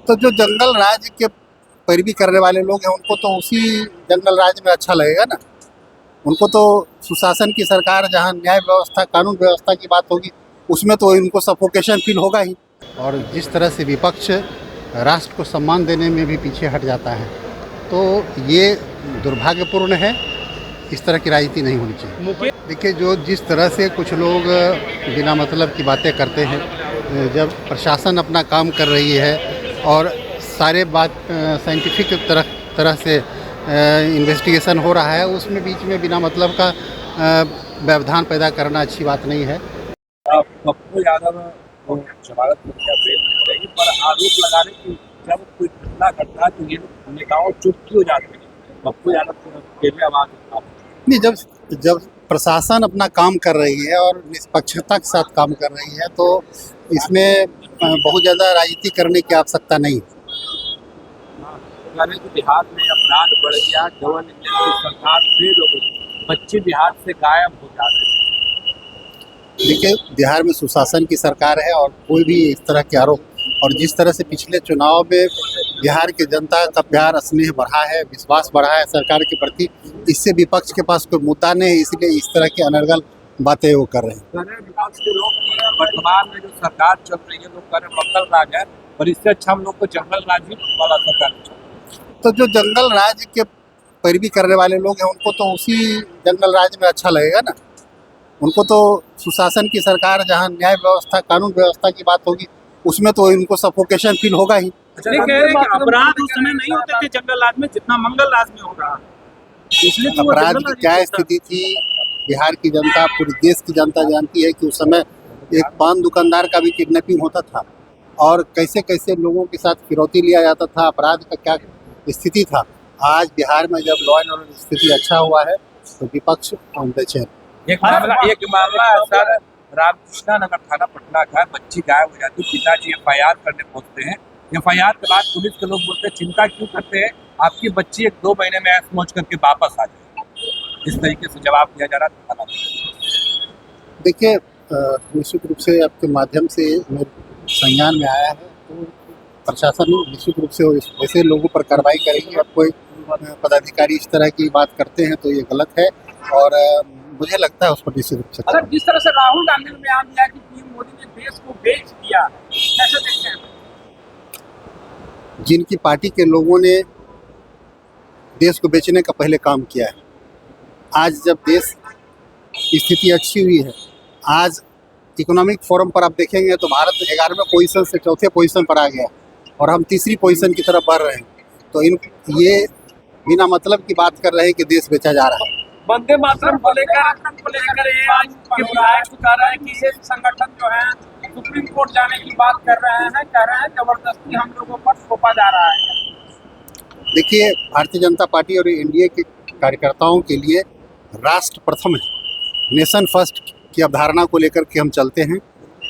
तो जो जंगल राज के पैरवी करने वाले लोग हैं उनको तो उसी जंगल राज में अच्छा लगेगा ना। उनको तो सुशासन की सरकार, जहाँ न्याय व्यवस्था, कानून व्यवस्था की बात होगी, उसमें तो इनको सफोकेशन फील होगा ही। और जिस तरह से विपक्ष राष्ट्र को सम्मान देने में भी पीछे हट जाता है, तो ये दुर्भाग्यपूर्ण है। इस तरह की राजनीति नहीं होनी चाहिए। देखिए, जो जिस तरह से कुछ लोग बिना मतलब की बातें करते हैं, जब प्रशासन अपना काम कर रही है और सारे बात साइंटिफिक तरह से इन्वेस्टिगेशन हो रहा है, उसमें बीच में बिना मतलब का व्यवधान पैदा करना अच्छी बात नहीं है। पप्पू यादव को जमानत प्रक्रिया बेल मिल जाएगी, पर आरोप लगा रहे कि जब कोई घटना घटता है तो ये नेताओं चुप क्यों हो जाते हैं। पप्पू यादव को अकेले आवाज नहीं, जब प्रशासन अपना काम कर रही है और निष्पक्षता के साथ काम कर रही है, तो इसमें बहुत ज़्यादा राजनीति करने की आवश्यकता नहीं है। बिहार में अपराध बढ़ गया, जवान सरकार फेल हो गई, बच्चे बिहार से गायब हो जाते हैं। देखिए, बिहार में सुशासन की सरकार है और कोई भी इस तरह के आरोप, और जिस तरह से पिछले चुनाव में बिहार की जनता का प्यार, स्नेह बढ़ा है, विश्वास बढ़ा है सरकार के प्रति, इससे विपक्ष के पास कोई मुद्दा नहीं है, इसलिए इस तरह की अनर्गल बातें वो कर रहे हैं। विपक्ष के लोग वर्तमान में जो सरकार चल रही है, लोग कह रहे मंगल राज है, और इससे अच्छा हम लोग को जंगल राज ही वाला सरकार। तो जो जंगल राज के पैरवी करने वाले लोग हैं उनको तो उसी जंगल राज में अच्छा लगेगा ना। उनको तो सुशासन की सरकार, जहाँ न्याय व्यवस्था, कानून व्यवस्था की बात होगी, उसमें तो इनको सफोकेशन फील होगा ही। नहीं कह रहे कि अपराध उस समय नहीं होते थे जंगल राज में जितना मंगल राज में हो रहा है, इसलिए तो अपराध की क्या स्थिति थी, बिहार की जनता, पूरे देश की जनता जानती है कि उस समय एक पान दुकानदार का भी किडनैपिंग होता था और कैसे कैसे लोगों के साथ फिरौती लिया जाता था, अपराध का क्या स्थिति था। आज बिहार में जब लॉ एंड ऑर्डर स्थिति अच्छा हुआ है तो विपक्ष बेचैन। एक मामला है सर, रामकृष्णा नगर थाना पटना का, बच्ची गायब हो जाती, पिताजी एफआईआर करने पहुंचते हैं। एफआईआर के बाद पुलिस के लोग बोलते हैं चिंता क्यों करते हैं, आपकी बच्ची 1-2 महीने में ऐश मौज करके वापस आ जाए। इस तरीके से जवाब दिया जा रहा था। देखिए, निश्चित रूप से आपके माध्यम से मेरे संज्ञान में आया है, तो प्रशासन निश्चित रूप से ऐसे लोगों पर कार्रवाई करेगी। अब कोई पदाधिकारी इस तरह की बात करते हैं तो ये गलत है, और मुझे लगता है उस पर निश्चित रूप से। सर, जिस तरह से राहुल गांधी ने बयान दिया कि पीएम मोदी ने देश को बेच दिया, कैसे देखते हैं? जिनकी पार्टी के लोगों ने देश को बेचने का पहले काम किया है, आज जब देश की स्थिति अच्छी हुई है, आज इकोनॉमिक फोरम पर आप देखेंगे तो भारत 11वें पोजीशन से 4थे पोजीशन पर आ गया और हम 3री पोजीशन की तरफ बढ़ रहे हैं। तो ये बिना मतलब की बात कर रहे हैं कि देश बेचा जा रहा है। वंदे मातरम को लेकर ये आज के विधायक बता रहे हैं कि ये संगठन जो है सुप्रीम कोर्ट जाने की बात कर रहे हैं, कह रहे हैं जबरदस्ती हम लोगों पर थोपा जा रहा है। देखिए, भारतीय जनता पार्टी और एनडीए के कार्यकर्ताओं के लिए राष्ट्र प्रथम है, नेशन फर्स्ट की अवधारणा को लेकर के हम चलते हैं,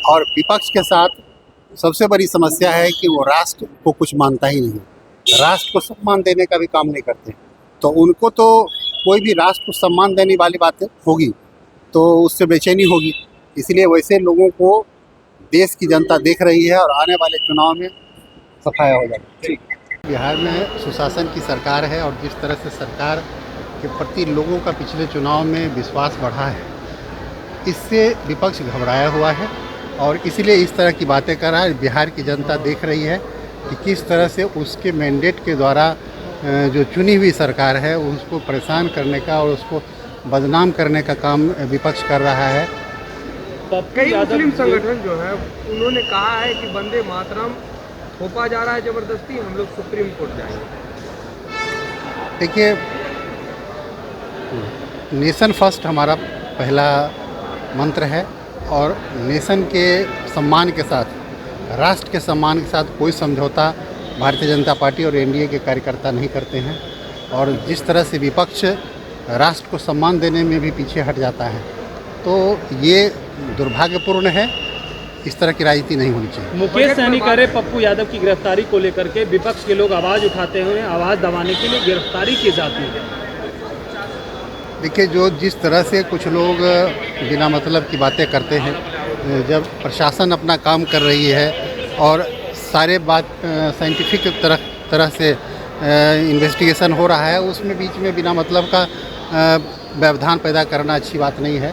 और विपक्ष के साथ सबसे बड़ी समस्या है कि वो राष्ट्र को कुछ मानता ही नहीं, राष्ट्र को सम्मान देने का भी काम नहीं करते। तो उनको तो कोई भी राष्ट्र को सम्मान देने वाली बातें होगी तो उससे बेचैनी होगी, इसलिए वैसे लोगों को देश की जनता देख रही है और आने वाले चुनाव में सफाया हो जाएगा। बिहार में सुशासन की सरकार है और जिस तरह से सरकार के प्रति लोगों का पिछले चुनाव में विश्वास बढ़ा है, इससे विपक्ष घबराया हुआ है और इसलिए इस तरह की बातें कर रहा है। बिहार की जनता देख रही है कि किस तरह से उसके मैंडेट के द्वारा जो चुनी हुई सरकार है उसको परेशान करने का और उसको बदनाम करने का काम विपक्ष कर रहा है। कई मुस्लिम संगठन जो है उन्होंने कहा है कि वंदे मातरम थोपा जा रहा है जबरदस्ती, हम लोग सुप्रीम कोर्ट जाएंगे। देखिए, नेशन फर्स्ट हमारा पहला मंत्र है और नेशन के सम्मान के साथ, राष्ट्र के सम्मान के साथ कोई समझौता भारतीय जनता पार्टी और एनडीए के कार्यकर्ता नहीं करते हैं। और जिस तरह से विपक्ष राष्ट्र को सम्मान देने में भी पीछे हट जाता है, तो ये दुर्भाग्यपूर्ण है। इस तरह की राजनीति नहीं होनी चाहिए। मुकेश सहनी कह रहे पप्पू यादव की गिरफ्तारी को लेकर के विपक्ष के लोग आवाज़ उठाते हुए आवाज़ दबाने के लिए गिरफ्तारी की जाती है। देखिए, जो जिस तरह से कुछ लोग बिना मतलब की बातें करते हैं, जब प्रशासन अपना काम कर रही है और सारे बात साइंटिफिक तरह से इन्वेस्टिगेशन हो रहा है, उसमें बीच में बिना मतलब का व्यवधान पैदा करना अच्छी बात नहीं है।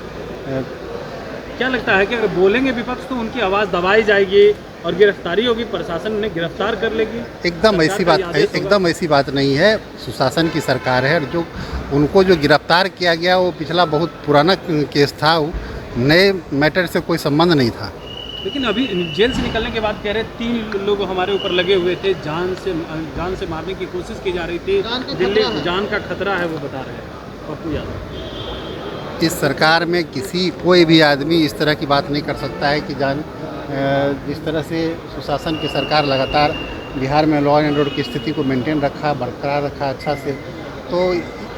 क्या लगता है कि अगर बोलेंगे विपक्ष तो उनकी आवाज़ दबाई जाएगी और गिरफ्तारी होगी, प्रशासन उन्हें गिरफ्तार कर लेगी? एकदम ऐसी बात नहीं है। सुशासन की सरकार है और जो उनको जो गिरफ्तार किया गया वो पिछला बहुत पुराना केस था, वो नए मैटर से कोई संबंध नहीं था। लेकिन अभी जेल से निकलने के बाद कह रहे 3 लोग हमारे ऊपर लगे हुए थे, जान से मारने की कोशिश की जा रही थी, दिल्ली जान का खतरा है, वो बता रहे हैं पप्पू यादव। इस सरकार में कोई भी आदमी इस तरह की बात नहीं कर सकता है कि जिस तरह से सुशासन की सरकार लगातार बिहार में लॉ एंड ऑर्डर की स्थिति को मेंटेन रखा, बरकरार रखा अच्छा से, तो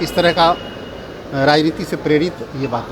इस तरह का राजनीति से प्रेरित ये बातें